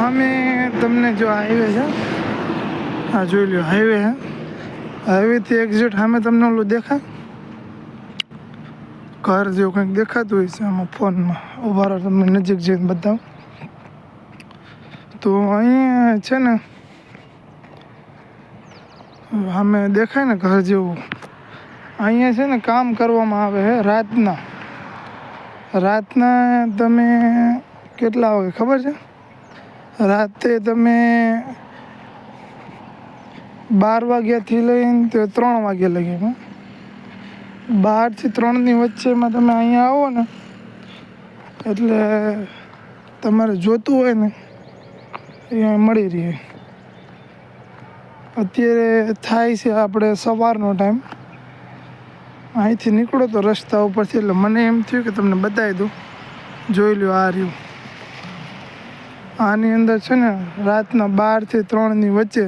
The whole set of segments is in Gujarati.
સામે તમને જો હાઈવે છે, આ જોઈ લો હાઈવે છે. હાઈવેથી એક્ઝેક્ટ સામે તમને ઓલું દેખાય ઘર જેવું કંઈક દેખાતું હોય છે આમાં ફોનમાં. ઉભા રહો તમને નજીક જઈને બતાવું. તો અહીંયા છે ને સામે દેખાય ને ઘર જેવું, અહીંયા છે ને કામ કરવામાં આવે છે રાતના તમે કેટલા વાગે ખબર છે? રાતે તમે 12 વાગ્યાથી લઈને તો 3 વાગ્યા લગીમાં, 12 થી 3ની વચ્ચેમાં તમે અહીંયા આવો ને એટલે તમારે જોતું હોય ને અહીંયા મળી રહે. અત્યારે થાય છે આપણે સવારનો ટાઈમ. અહીંથી નીકળો તો રસ્તા ઉપરથી, એટલે મને એમ થયું કે તમને બતાવી દઉં. જોઈ લો આ રહ્યું. આની અંદર છે ને રાતના 12 થી 3ની વચ્ચે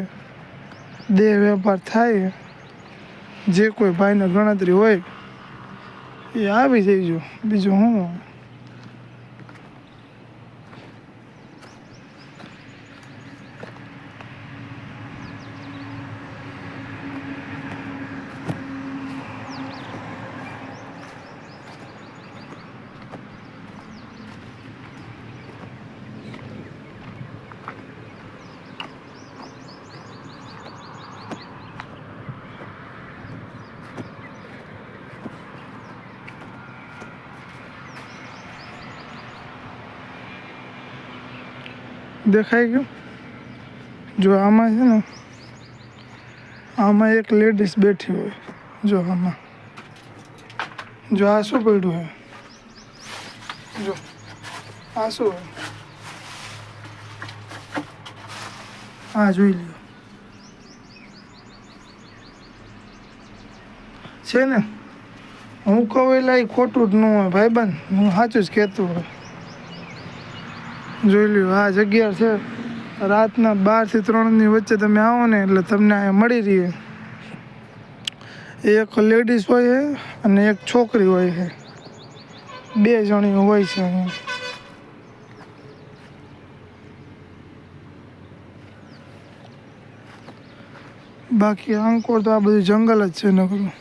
દેહ વેપાર થાય. જે કોઈ ભાઈને ગણતરી હોય એ આવી જઈજો. બીજું હું દેખાઈ ગયું? જો આમાં છે ને આમાં એક લેડીઝ બેઠી હોય. જો આમાં જો આ શું પડ્યું છે, જો આ શું હોય, આ જોઈ લ્યો. છે ને હું કહું એટલે એ ખોટું જ ન હોય ભાઈબંધ, હું સાચું જ કહેતું હોય. જોઈ લ્યો આ જગ્યા છે. રાતના 12 થી 3ની વચ્ચે તમે આવો ને એટલે તમને અહીંયા મળી રહે. એક લેડીઝ હોય છે અને એક છોકરી હોય છે, 2 જણી હોય છે અહીંયા. બાકી અંકોર તો આ બધું જંગલ જ છે નકરું.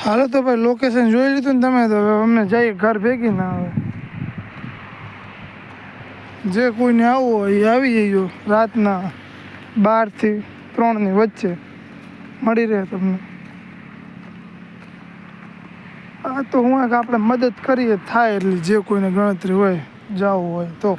હાલો તો ભાઈ લોકેશન જોઈ લીધું ને તમે, તો અમને જઈએ ઘર ભેગી ના આવે. જે કોઈને આવવું હોય એ આવી જઈજો. રાતના 12 થી 3ની વચ્ચે મળી રહે તમને. આ તો હું આપણે મદદ કરીએ થાય એટલી, જે કોઈને ગણતરી હોય જવું હોય તો.